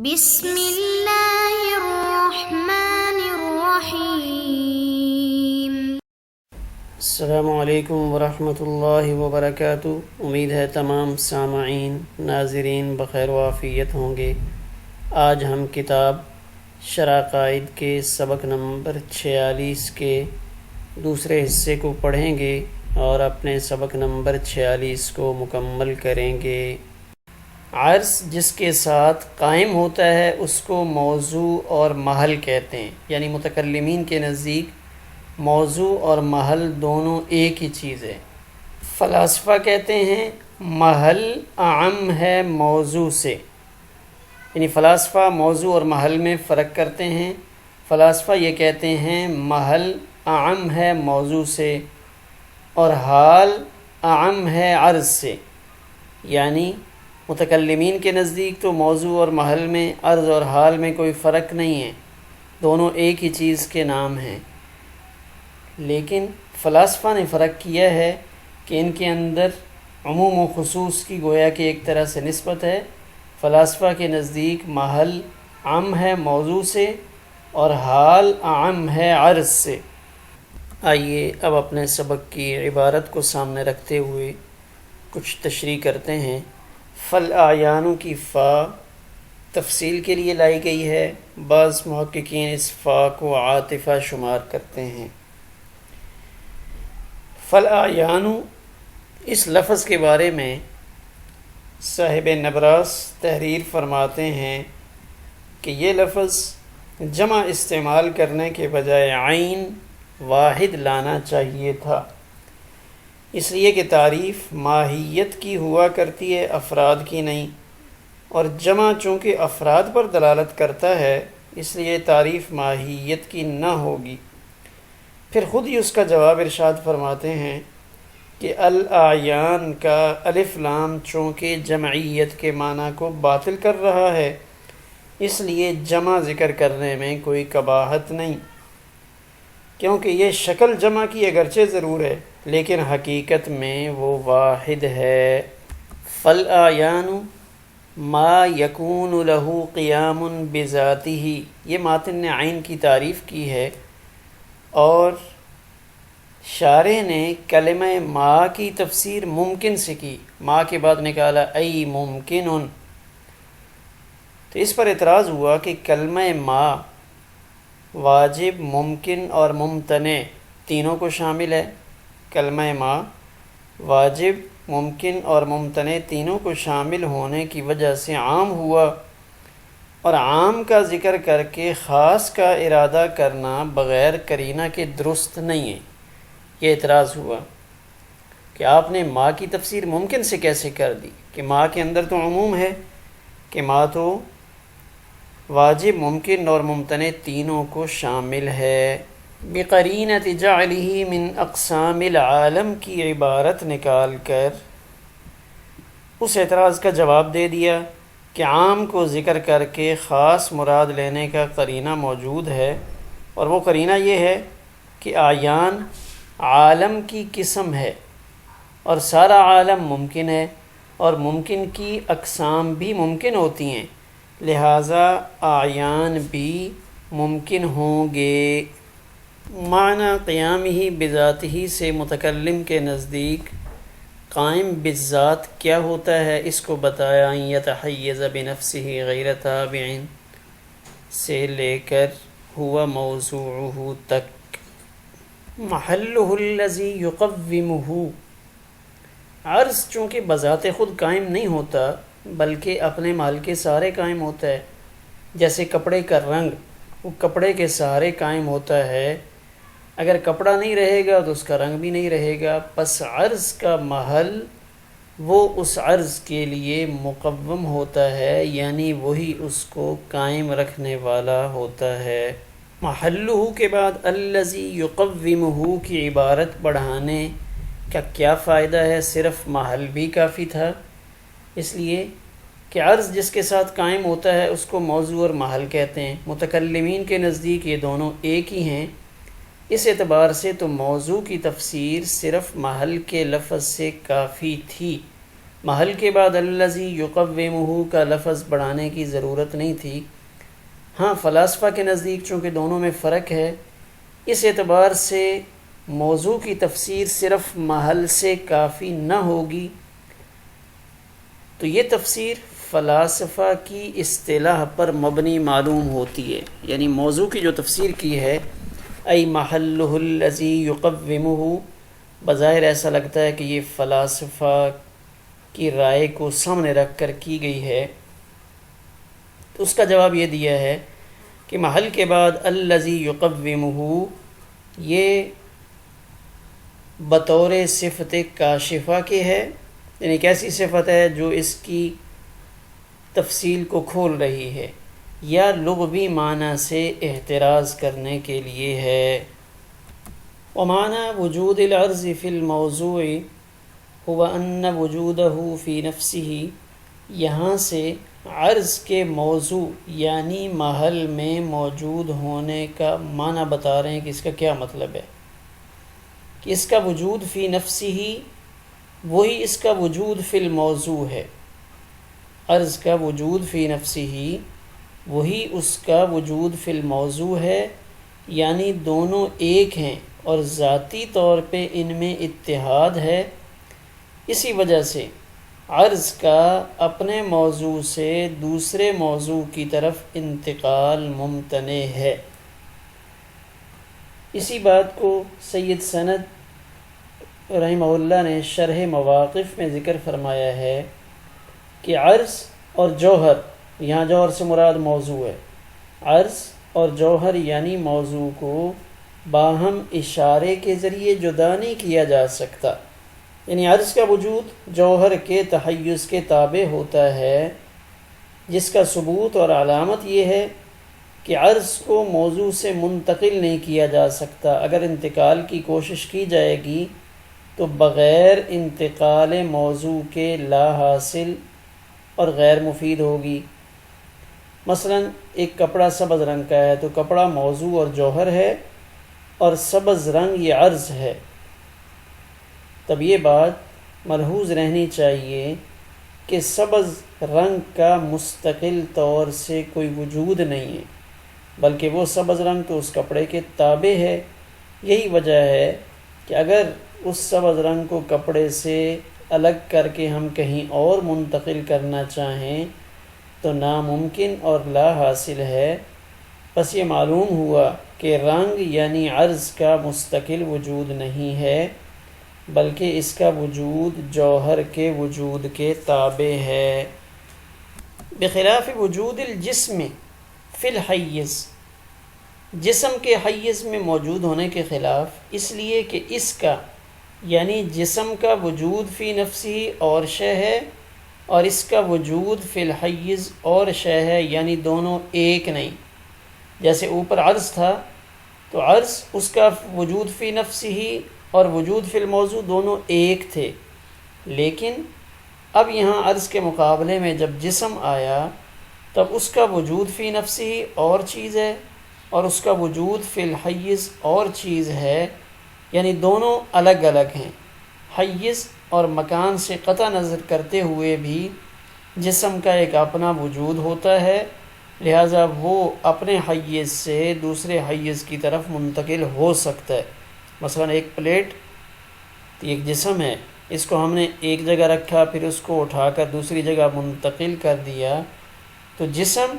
بسم اللہ الرحمن الرحیم۔ السلام علیکم ورحمۃ اللہ وبرکاتہ۔ امید ہے تمام سامعین ناظرین بخیر و عافیت ہوں گے۔ آج ہم کتاب شرح قائد کے سبق نمبر 46 کے دوسرے حصے کو پڑھیں گے اور اپنے سبق نمبر 46 کو مکمل کریں گے۔ عرض جس کے ساتھ قائم ہوتا ہے اس کو موضوع اور محل کہتے ہیں، یعنی متکلمین کے نزدیک موضوع اور محل دونوں ایک ہی چیز ہے۔ فلاسفہ کہتے ہیں محل اعم ہے موضوع سے، یعنی فلاسفہ موضوع اور محل میں فرق کرتے ہیں۔ فلاسفہ یہ کہتے ہیں محل اعم ہے موضوع سے اور حال اعم ہے عرض سے، یعنی متکلمین کے نزدیک تو موضوع اور محل میں عرض اور حال میں کوئی فرق نہیں ہے، دونوں ایک ہی چیز کے نام ہیں۔ لیکن فلاسفہ نے فرق کیا ہے کہ ان کے اندر عموم و خصوص کی گویا کہ ایک طرح سے نسبت ہے۔ فلاسفہ کے نزدیک محل عام ہے موضوع سے اور حال عام ہے عرض سے۔ آئیے اب اپنے سبق کی عبارت کو سامنے رکھتے ہوئے کچھ تشریح کرتے ہیں۔ فالاعیان کی فا تفصیل کے لیے لائی گئی ہے، بعض محققین اس فا کو عاطفہ شمار کرتے ہیں۔ فالاعیان اس لفظ کے بارے میں صاحب نبراس تحریر فرماتے ہیں کہ یہ لفظ جمع استعمال کرنے کے بجائے عین واحد لانا چاہیے تھا، اس لیے کہ تعریف ماہیت کی ہوا کرتی ہے، افراد کی نہیں، اور جمع چونکہ افراد پر دلالت کرتا ہے اس لیے تعریف ماہیت کی نہ ہوگی۔ پھر خود ہی اس کا جواب ارشاد فرماتے ہیں کہ الاعیان کا الف لام چونکہ جمعیت کے معنی کو باطل کر رہا ہے، اس لیے جمع ذکر کرنے میں کوئی قباحت نہیں، کیونکہ یہ شکل جمع کی اگرچہ ضرور ہے لیکن حقیقت میں وہ واحد ہے۔ فالاعیان ما یکون له قیام بذاتہ، یہ ماتن نے عین کی تعریف کی ہے اور شارح نے کلمہ ما کی تفسیر ممکن سے کی، ما کے بعد نکالا ای ممکن، تو اس پر اعتراض ہوا کہ کلمہ ما واجب، ممکن اور ممتنع تینوں کو شامل ہے۔ کلمہ ما واجب، ممکن اور ممتنع تینوں کو شامل ہونے کی وجہ سے عام ہوا، اور عام کا ذکر کر کے خاص کا ارادہ کرنا بغیر قرینہ کے درست نہیں ہے۔ یہ اعتراض ہوا کہ آپ نے ما کی تفسیر ممکن سے کیسے کر دی کہ ما کے اندر تو عموم ہے کہ ما تو واجب، ممکن اور ممتنع تینوں کو شامل ہے۔ بقرینۃ جعلہ من اقسام العالم کی عبارت نکال کر اس اعتراض کا جواب دے دیا کہ عام کو ذکر کر کے خاص مراد لینے کا قرینہ موجود ہے، اور وہ قرینہ یہ ہے کہ اعیان عالم کی قسم ہے اور سارا عالم ممکن ہے، اور ممکن کی اقسام بھی ممکن ہوتی ہیں، لہٰذا اعیان بھی ممکن ہوں گے۔ معنی قیامہ بذاتہ سے متکلم کے نزدیک قائم بالذات کیا ہوتا ہے، اس کو بتایا ان یتحیز بنفسہ غیر تابع سے لے کر ہوا موضوعہ تک۔ محلہ الذی یقومہ، عرض چونکہ بذات خود قائم نہیں ہوتا بلکہ اپنے محل کے سہارے قائم ہوتا ہے، جیسے کپڑے کا رنگ وہ کپڑے کے سہارے قائم ہوتا ہے، اگر کپڑا نہیں رہے گا تو اس کا رنگ بھی نہیں رہے گا، پس عرض کا محل وہ اس عرض کے لیے مقوم ہوتا ہے، یعنی وہی اس کو قائم رکھنے والا ہوتا ہے۔ محلہ کے بعد الذی یقومہ کی عبارت بڑھانے کا کیا فائدہ ہے، صرف محل بھی کافی تھا، اس لیے کہ عرض جس کے ساتھ قائم ہوتا ہے اس کو موضوع اور محل کہتے ہیں۔ متکلمین کے نزدیک یہ دونوں ایک ہی ہیں، اس اعتبار سے تو موضوع کی تفسیر صرف محل کے لفظ سے کافی تھی، محل کے بعد الذی یقومہ کا لفظ بڑھانے کی ضرورت نہیں تھی۔ ہاں فلاسفہ کے نزدیک چونکہ دونوں میں فرق ہے، اس اعتبار سے موضوع کی تفسیر صرف محل سے کافی نہ ہوگی، تو یہ تفسیر فلاسفہ کی اصطلاح پر مبنی معلوم ہوتی ہے، یعنی موضوع کی جو تفسیر کی ہے ای محلہ الذی یقومہ، بظاہر ایسا لگتا ہے کہ یہ فلاسفہ کی رائے کو سامنے رکھ کر کی گئی ہے، تو اس کا جواب یہ دیا ہے کہ محل کے بعد الذی یقومہ یہ بطور صفت کاشفہ کے ہے، یعنی ایک ایسی صفت ہے جو اس کی تفصیل کو کھول رہی ہے، یا لغوی معنی سے احتراز کرنے کے لیے ہے۔ ومعنی وجود العرض فی الموضوع هو ان وجودہ فی نفسہ، یہاں سے عرض کے موضوع یعنی محل میں موجود ہونے کا معنی بتا رہے ہیں کہ اس کا کیا مطلب ہے، کہ اس کا وجود فی نفسہ وہی اس کا وجود فی الموضوع ہے، عرض کا وجود فی نفسہ وہی اس کا وجود فی الموضوع ہے، یعنی دونوں ایک ہیں اور ذاتی طور پہ ان میں اتحاد ہے۔ اسی وجہ سے عرض کا اپنے موضوع سے دوسرے موضوع کی طرف انتقال ممتنع ہے۔ اسی بات کو سید سند رحمہ اللہ نے شرح مواقف میں ذکر فرمایا ہے کہ عرض اور جوہر، یہاں جوہر سے مراد موضوع ہے، عرض اور جوہر یعنی موضوع کو باہم اشارے کے ذریعے جدا نہیں کیا جا سکتا، یعنی عرض کا وجود جوہر کے تحیز کے تابع ہوتا ہے، جس کا ثبوت اور علامت یہ ہے کہ عرض کو موضوع سے منتقل نہیں کیا جا سکتا، اگر انتقال کی کوشش کی جائے گی تو بغیر انتقال موضوع کے لا حاصل اور غیر مفید ہوگی۔ مثلا ایک کپڑا سبز رنگ کا ہے تو کپڑا موضوع اور جوہر ہے اور سبز رنگ یہ عرض ہے، تب یہ بات ملحوظ رہنی چاہیے کہ سبز رنگ کا مستقل طور سے کوئی وجود نہیں ہے، بلکہ وہ سبز رنگ تو اس کپڑے کے تابع ہے۔ یہی وجہ ہے کہ اگر اس سبز رنگ کو کپڑے سے الگ کر کے ہم کہیں اور منتقل کرنا چاہیں تو ناممکن اور لا حاصل ہے۔ بس یہ معلوم ہوا کہ رنگ یعنی عرض کا مستقل وجود نہیں ہے، بلکہ اس کا وجود جوہر کے وجود کے تابع ہے، بخلاف وجود الجسم فی الحیز، جسم کے حیز میں موجود ہونے کے خلاف، اس لیے کہ اس کا یعنی جسم کا وجود فی نفسی اور شے ہے اور اس کا وجود فی الحیز اور شے ہے، یعنی دونوں ایک نہیں۔ جیسے اوپر عرض تھا تو عرض اس کا وجود فی نفسی اور وجود فی الموضوع دونوں ایک تھے، لیکن اب یہاں عرض کے مقابلے میں جب جسم آیا تب اس کا وجود فی نفسی اور چیز ہے اور اس کا وجود فی الحیز اور چیز ہے، یعنی دونوں الگ الگ ہیں۔ حیز اور مکان سے قطع نظر کرتے ہوئے بھی جسم کا ایک اپنا وجود ہوتا ہے، لہٰذا وہ اپنے حیز سے دوسرے حیز کی طرف منتقل ہو سکتا ہے۔ مثلا ایک پلیٹ ایک جسم ہے، اس کو ہم نے ایک جگہ رکھا پھر اس کو اٹھا کر دوسری جگہ منتقل کر دیا، تو جسم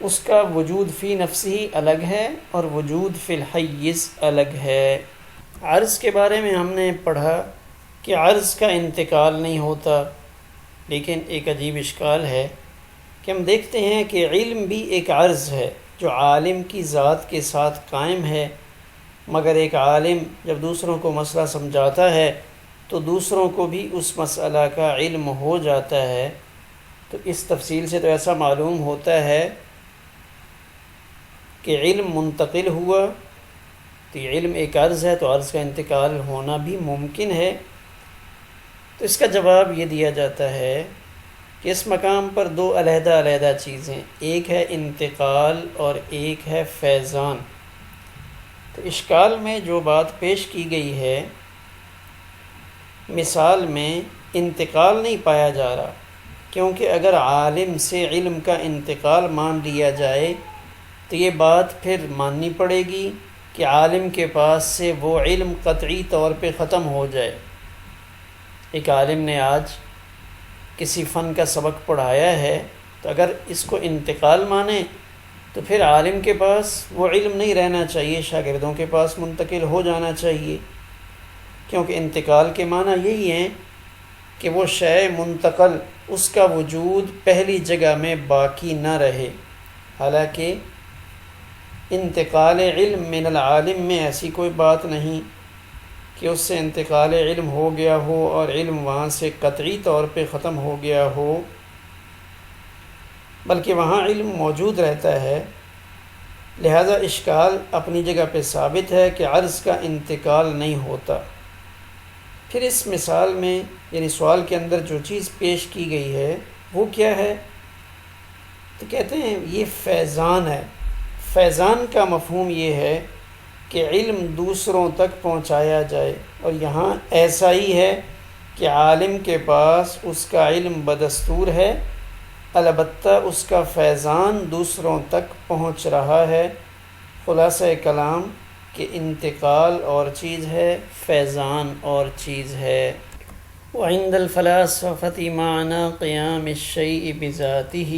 اس کا وجود فی نفسی الگ ہے اور وجود فی الحیز الگ ہے۔ عرض کے بارے میں ہم نے پڑھا کہ عرض کا انتقال نہیں ہوتا، لیکن ایک عجیب اشکال ہے کہ ہم دیکھتے ہیں کہ علم بھی ایک عرض ہے جو عالم کی ذات کے ساتھ قائم ہے، مگر ایک عالم جب دوسروں کو مسئلہ سمجھاتا ہے تو دوسروں کو بھی اس مسئلہ کا علم ہو جاتا ہے۔ تو اس تفصیل سے تو ایسا معلوم ہوتا ہے کہ علم منتقل ہوا، تو یہ علم ایک عرض ہے تو عرض کا انتقال ہونا بھی ممکن ہے۔ تو اس کا جواب یہ دیا جاتا ہے کہ اس مقام پر دو علیحدہ علیحدہ چیزیں، ایک ہے انتقال اور ایک ہے فیضان۔ تو اشکال میں جو بات پیش کی گئی ہے، مثال میں انتقال نہیں پایا جا رہا، کیونکہ اگر عالم سے علم کا انتقال مان لیا جائے تو یہ بات پھر ماننی پڑے گی کہ عالم کے پاس سے وہ علم قطعی طور پہ ختم ہو جائے۔ ایک عالم نے آج کسی فن کا سبق پڑھایا ہے تو اگر اس کو انتقال مانے تو پھر عالم کے پاس وہ علم نہیں رہنا چاہیے، شاگردوں کے پاس منتقل ہو جانا چاہیے، کیونکہ انتقال کے معنی یہی ہیں کہ وہ شے منتقل، اس کا وجود پہلی جگہ میں باقی نہ رہے۔ حالانکہ انتقال علم من العالم میں ایسی کوئی بات نہیں کہ اس سے انتقال علم ہو گیا ہو اور علم وہاں سے قطعی طور پہ ختم ہو گیا ہو، بلکہ وہاں علم موجود رہتا ہے۔ لہذا اشکال اپنی جگہ پہ ثابت ہے کہ عرض کا انتقال نہیں ہوتا۔ پھر اس مثال میں یعنی سوال کے اندر جو چیز پیش کی گئی ہے وہ کیا ہے؟ تو کہتے ہیں یہ فیضان ہے۔ فیضان کا مفہوم یہ ہے کہ علم دوسروں تک پہنچایا جائے، اور یہاں ایسا ہی ہے کہ عالم کے پاس اس کا علم بدستور ہے، البتہ اس کا فیضان دوسروں تک پہنچ رہا ہے۔ خلاصہ کلام کہ انتقال اور چیز ہے، فیضان اور چیز ہے۔ وعند الفلاسفة معنی قیام الشیء بذاتہ،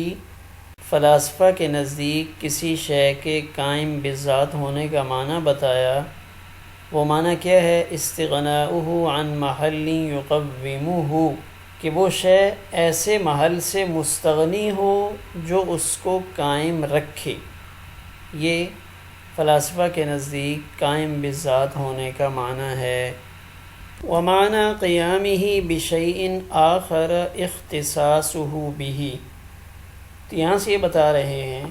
فلاسفہ کے نزدیک کسی شے کے قائم بذات ہونے کا معنی بتایا۔ وہ معنی کیا ہے؟ استغناؤہ عن محل یقومہ، کہ وہ شے ایسے محل سے مستغنی ہو جو اس کو قائم رکھے۔ یہ فلاسفہ کے نزدیک قائم بذات ہونے کا معنی ہے۔ ومعنی قیامہ بشیء آخر اختصاصہ بہ، تو یہاں سے یہ بتا رہے ہیں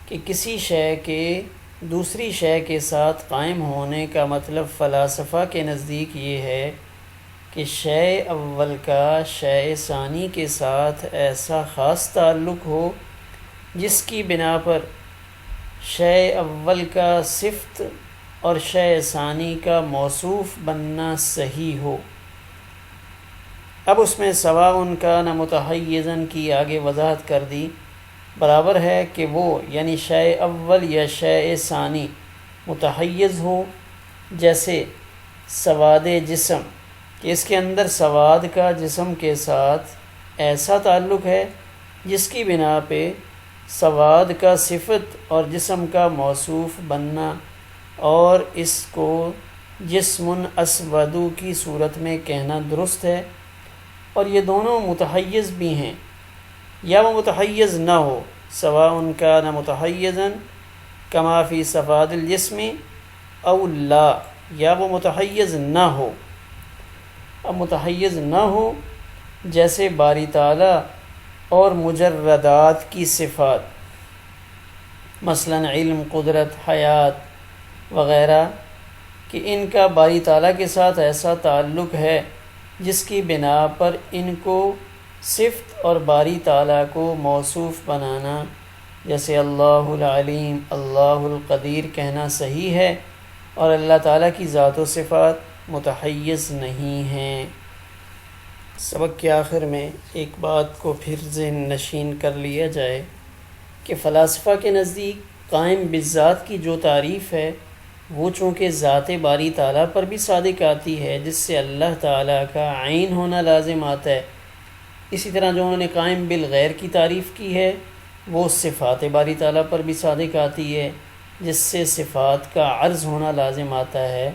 کہ کسی شے کے دوسری شے کے ساتھ قائم ہونے کا مطلب فلاسفہ کے نزدیک یہ ہے کہ شے اول کا شے ثانی کے ساتھ ایسا خاص تعلق ہو جس کی بنا پر شے اول کا صفت اور شے ثانی کا موصوف بننا صحیح ہو۔ اب اس میں سواء کان متحیزا کی آگے وضاحت کر دی، برابر ہے کہ وہ یعنی شے اول یا شے ثانی متحیز ہو، جیسے سواد جسم، کہ اس کے اندر سواد کا جسم کے ساتھ ایسا تعلق ہے جس کی بنا پہ سواد کا صفت اور جسم کا موصوف بننا، اور اس کو جسم اسود کی صورت میں کہنا درست ہے۔ اور یہ دونوں متحیز بھی ہیں، یا وہ متحیز نہ ہو، سواء کان متحیزا کما فی سواد الجسم او لا، یا وہ متحیز نہ ہو۔ اب متحیز نہ ہو جیسے باری تعالیٰ اور مجردات کی صفات، مثلا علم، قدرت، حیات وغیرہ، کہ ان کا باری تعالیٰ کے ساتھ ایسا تعلق ہے جس کی بنا پر ان کو صفت اور باری تعالیٰ کو موصوف بنانا، جیسے اللہ العلیم، اللہ القدیر کہنا صحیح ہے، اور اللہ تعالیٰ کی ذات و صفات متحیز نہیں ہیں۔ سبق کے آخر میں ایک بات کو پھر ذہن نشین کر لیا جائے کہ فلاسفہ کے نزدیک قائم بالذات کی جو تعریف ہے وہ چونکہ ذات باری تعالیٰ پر بھی صادق آتی ہے، جس سے اللہ تعالیٰ کا عین ہونا لازم آتا ہے، اسی طرح جو انہوں نے قائم بالغیر کی تعریف کی ہے وہ صفات باری تعالیٰ پر بھی صادق آتی ہے، جس سے صفات کا عرض ہونا لازم آتا ہے۔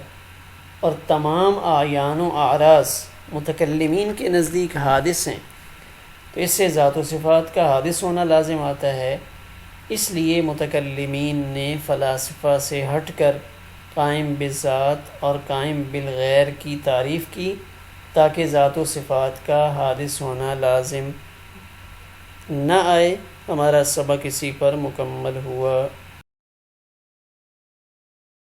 اور تمام اعیان و اعراض متکلمین کے نزدیک حادث ہیں، تو اس سے ذات و صفات کا حادث ہونا لازم آتا ہے۔ اس لیے متکلمین نے فلاسفہ سے ہٹ کر قائم بالذات اور قائم بالغیر کی تعریف کی، تاکہ ذات و صفات کا حادث ہونا لازم نہ آئے۔ ہمارا سبق اسی پر مکمل ہوا۔